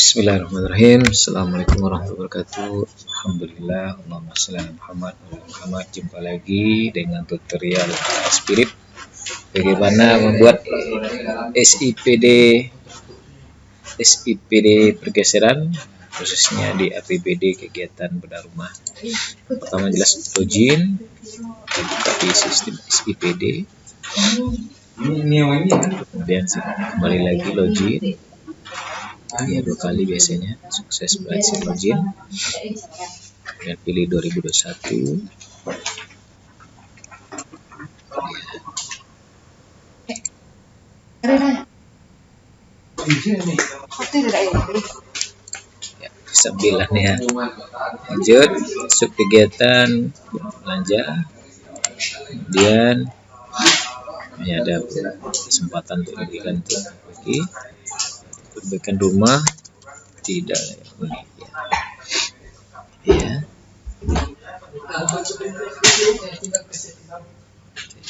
Bismillahirrahmanirrahim. Assalamualaikum warahmatullahi wabarakatuh. Alhamdulillah, Allahumma shalli ala Muhammad. Jumpa lagi dengan tutorial Spirit. Bagaimana membuat SIPD pergeseran, khususnya di APBD kegiatan bedah rumah. Pertama jelas login, buka di sistem SIPD. Kemudian kembali lagi login. Ya, 2 kali biasanya sukses berhasil login, dan pilih 2021. Ya, sambilan ya. Lanjut masuk kegiatan belanja. Kemudian ini ada kesempatan untuk memberikan bagi perbaikan rumah tidak unik ya.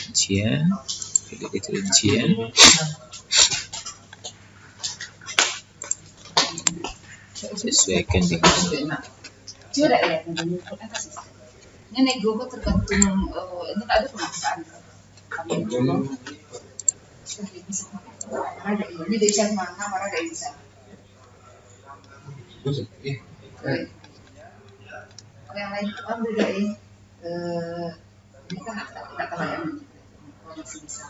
Rincian, pilih rincian. Sesuaikan dengan ini nego tergantung ini ada pemaksaan. Ini bisa mana marah dari bisa. Yang lain itu kan beda ini kan tidak tahu yang masih bisa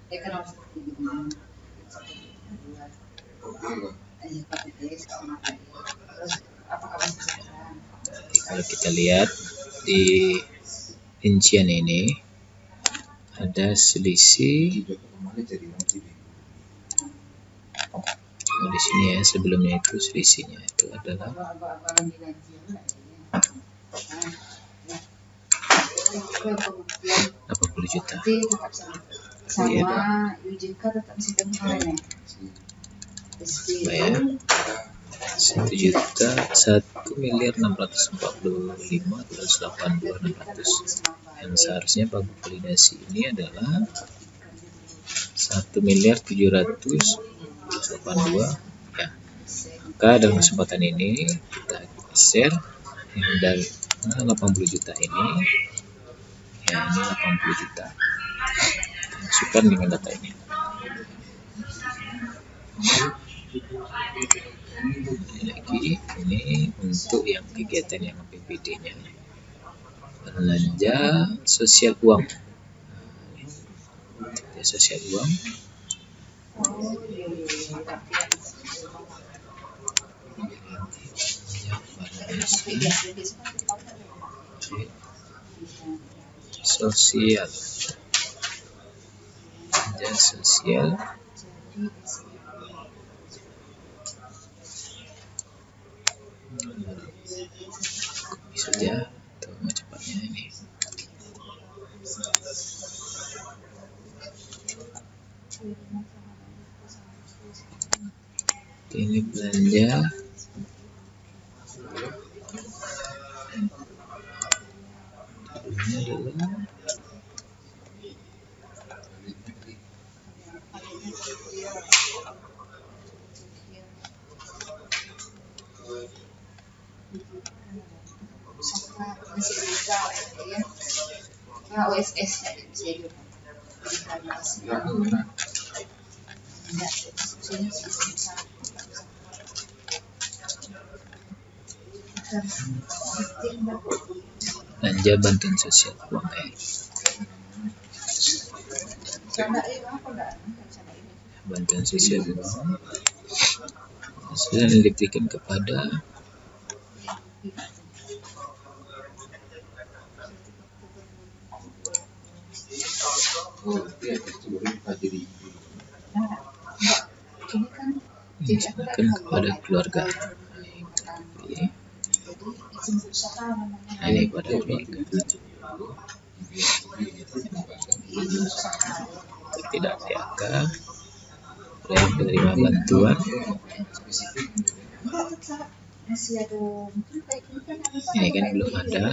ya kan harus seperti itu. Kalau kita lihat di rincian ini ada selisih. Di sini ya, sebelumnya itu selisihnya itu adalah 80 juta. Sama UJK tetap sistem kalian. Bayar 1.645.282.600 yang seharusnya pagu validasi ini adalah 1.782 ya. Maka dalam kesempatan ini kita share yang dari 80 juta ini ya, ini 80 juta masukkan dengan data ini. Lagi ini untuk yang kegiatan yang APBD nya belanja sosial uang, sosial uang sosial saja atau cepatnya ini. Ini belanja ini adalah OSS belanja bantuan sosial uang bantuan sosial uang sudah diberikan kepada kepada keluarga. Ini pada keluarga. Tidak PHK, yang penerima bantuan. Ini kan belum ada.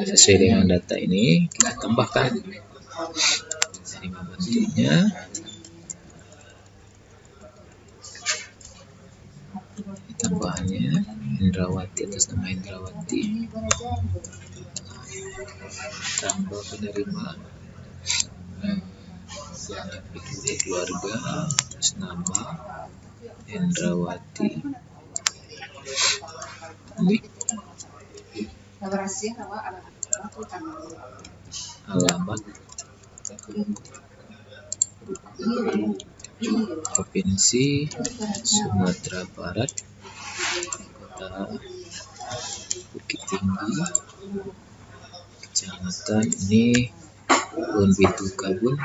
Sesuai dengan data ini kita tambahkan penerima bantuannya. tambahannya Indrawati atas nama Indrawati, tambah penerima individu keluarga atas nama Indrawati, alamat Provinsi Sumatera Barat, Kota Bukit Tinggi, Kecamatan ini Kebun Pintu Kabun,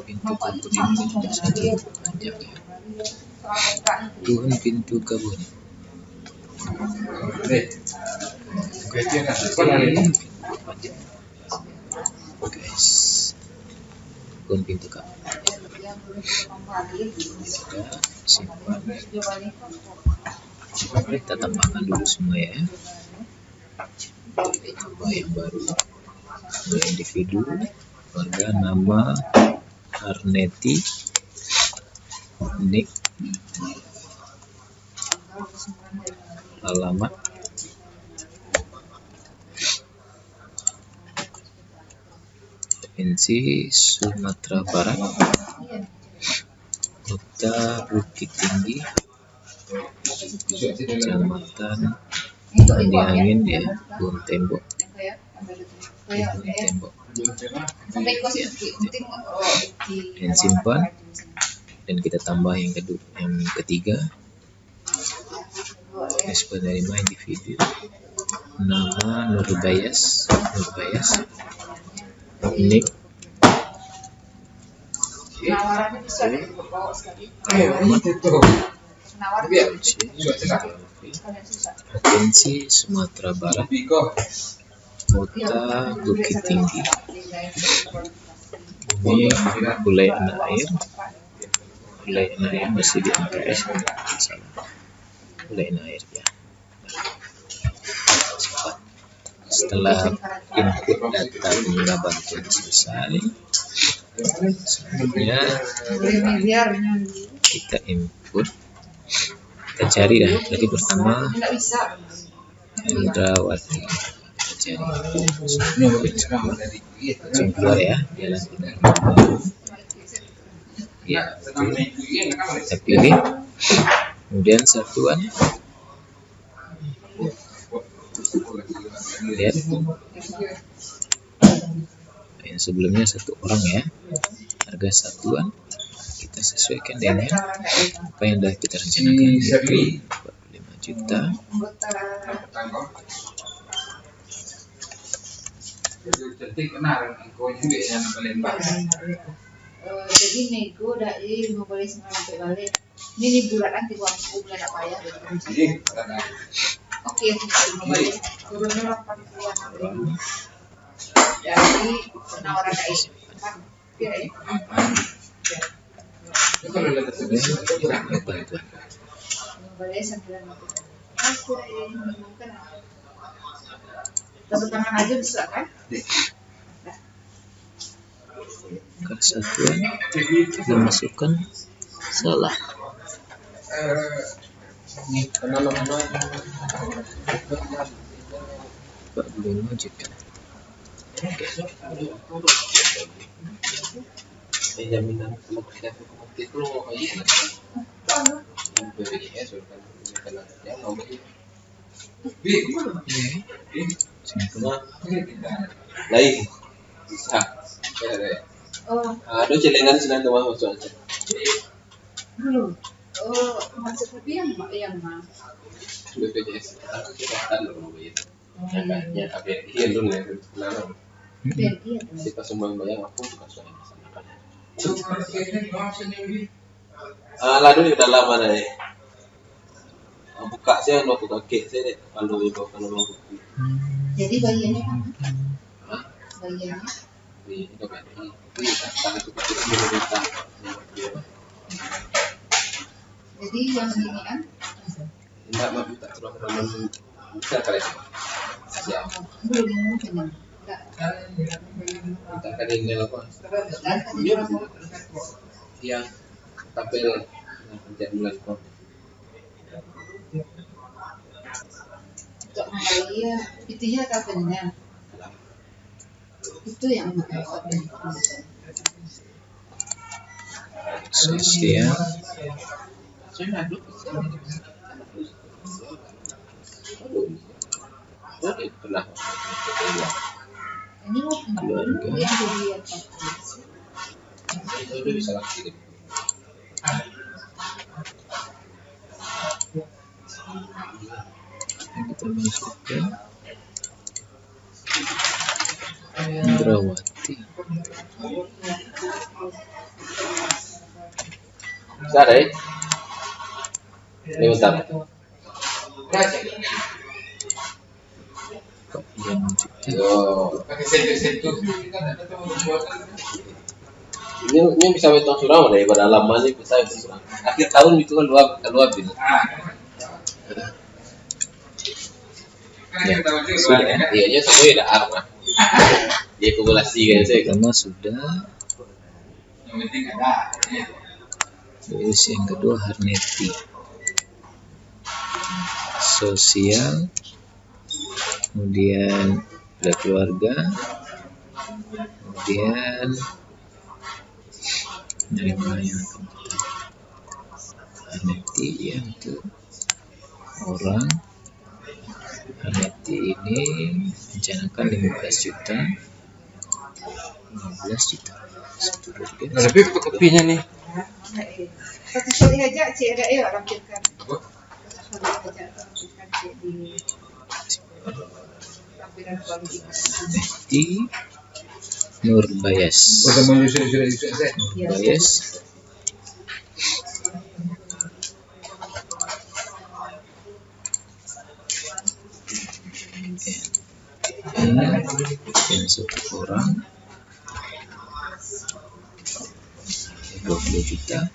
Pintu Kabun ini saja panjang ya. Kebun Pintu Kabun. Guys, Kebun Pintu Kabun. Kita simpan. Kita tambahkan dulu semua ya. Tambah yang baru. Individu, keluarga, nama Arneti, nik, alamat, Provinsi Sumatera Barat, Kota Bukit Tinggi, Kecamatan Angin ya, Kebun Tembok. Dan simpan, dan kita tambah yang ketiga, penerima individu, nama Nurbayas, nik, Provinsi Sumatera Barat, Kota Bukit Tinggi. Ini Hulai Anak Air masih di MKS, salah. Hulai Anak Air ya. Setelah input data pengguna bantuan selesai, selanjutnya kita input, kita cari dah. Tadi pertama Indrawati, kita cari langsung keluar ya, jalan ya, kita pilih, kemudian satuan, lihat yang sebelumnya 1 orang ya, harga satuan kita sesuaikan dengan apa yang sudah kita rencanakan, yaitu 45 juta. Jadi nego dari 15 sampai balik. Ini bulan nanti bulan apa ya? Oke, turunnya 80-an. Jadi penawaran naik. Ya. Tepuk tangan aja bisa kan? Kesatuan kita masukkan salah. Pak belum lanjutkan. Jaminan itu BPJS lain bisa ada celengan senang teman masuk aja Belum. Maksudnya yang mana? BPJS kesehatan loh begitu. Ya KBRI ya dulu ya kenapa? Kita semua bayang aku suka soal masalahnya. Lalu udah lama deh. Buka saya waktu kakek saya deh kalau Jadi bayiannya apa? Bayiannya? Di KBRI. Karena itu kita Jadi yang ini kan? enggak mau tak terlalu bisa kali. siap. Belum mungkin. Kita kan ini apa? Yang tampil penjadwalan kok. Untuk Malaysia itu ya kabarnya. Itu yang sosial, Saya ngadu. Pernah. ini keluarga, yang jadi apa? Itu bisa langsung. yang kita masukkan Indrawati. Sada eh? Ini bentar. Kok yang mencipta Ini bisa betul surau daripada lama sih bisa itu surau. Akhir tahun itu kan keluar bil. ya sudah ya. Iya semua udah arma. Dia kumulasi kan saya. Pertama sudah, terus yang kedua Harneti, sosial, kemudian ada keluarga, kemudian dari mana yang akan kita Harneti ya, untuk orang. Harneti ini rencanakan 15 juta 15 juta satu rupiah. Lebih ke kopinya nih. Satu kali aja cik ada ya rampirkan. Satu kali aja rampirkan cik di rampiran kualitas. Di Nurbayas. Nurbayas. Yang satu orang 20 juta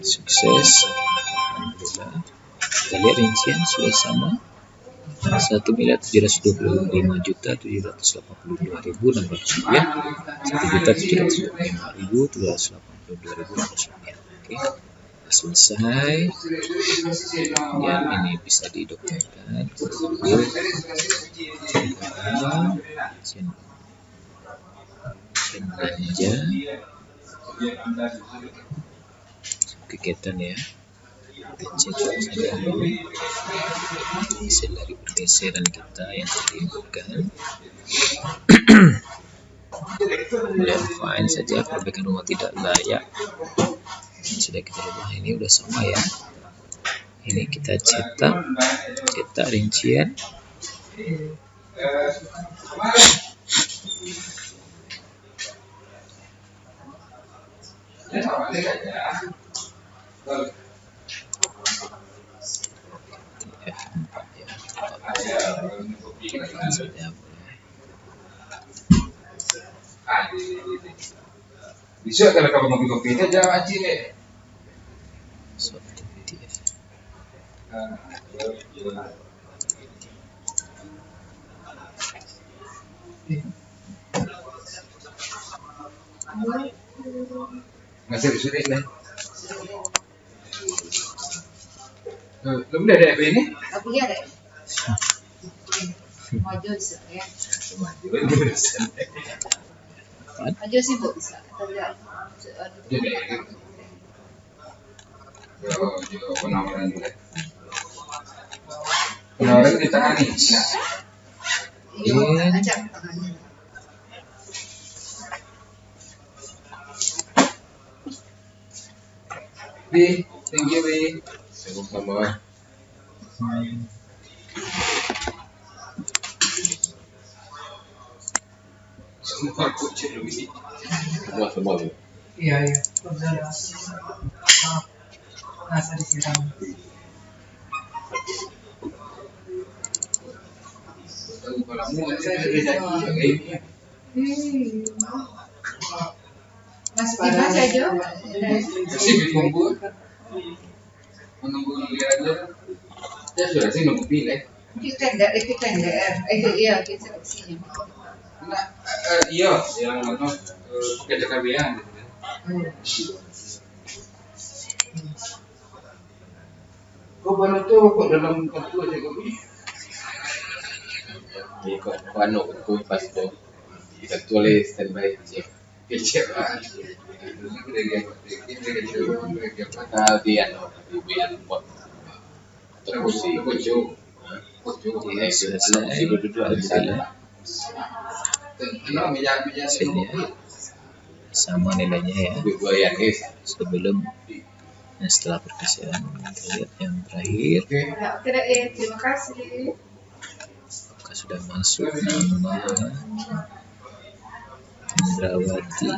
sukses. Alhamdulillah. Kita lihat rincian sudah sama, 1.725.782.600 rupiah, 1.725.282.600 rupiah. Oke, selesai. Yang ini bisa didokumentkan. Belanja kegiatan ya. Cek saja dulu hasil dari pergeseran kita yang diinputkan. Dan fine saja, perbaikan rumah tidak layak sudah kita rubah. Ini udah sama ya. Ini kita cetak rincian. F4 ya. Saja boleh. Bisa kalau kamu mau kopi itu jangan aci deh. Soft PDF. Masih sulit nih. Belum ada DP ini? Tapi ya deh. Maju bisa ya. Maju sih bu bisa. Penawaran dulu. Penawaran di tangan nih. Iya, ajak tangannya. Bi, thank you Bi. Sama-sama. Semua kucing Bi. Semua. Iya. Rasa disiram. Kalau kamu saya beda lagi. Mas di mana saja? Masih ditunggu. Menunggu dia aja. Ya sudah sih nunggu pilih. Kita NDR. Iya, kita sini. Nah, iya, yang pakai DKB-an gitu kan. Kok baru tuh kok dalam kartu aja kok ini? Ini kok anu aku pas tuh kita tulis standby cek. Kecil lah. Tadi anu di biar buat terus sih. Ya, selesai. Alhamdulillah. Hasilnya sama nilainya ya sebelum dan setelah perkasian. Kita lihat yang terakhir, Terima kasih. apakah sudah masuk nama Hendrawati.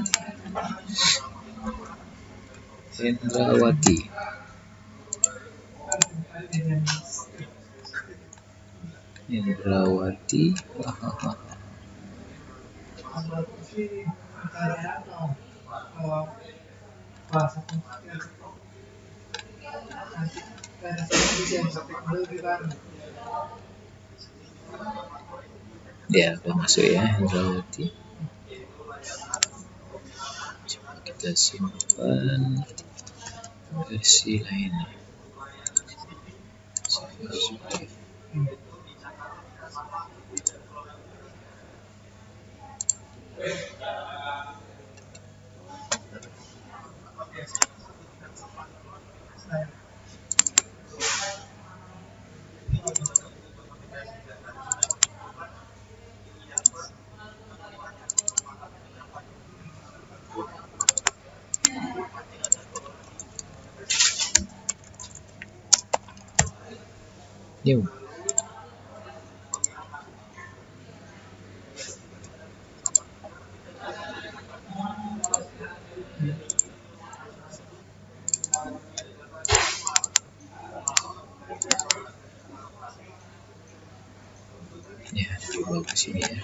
Ya, udah masuk ya Hendrawati. Coba kita simpan versi lainnya. Yuk. Ya, coba ke sini ya.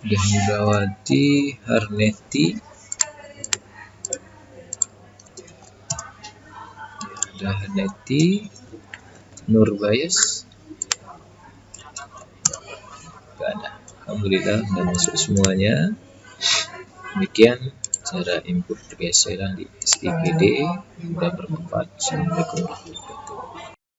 Hendrawati, Harneti, ada Harneti, Nurbayes, gak ada. Alhamdulillah sudah masuk semuanya. Demikian cara input pergeseran di SIGD. Mudah bermanfaat. Assalamualaikum warahmatullahi wabarakatuh.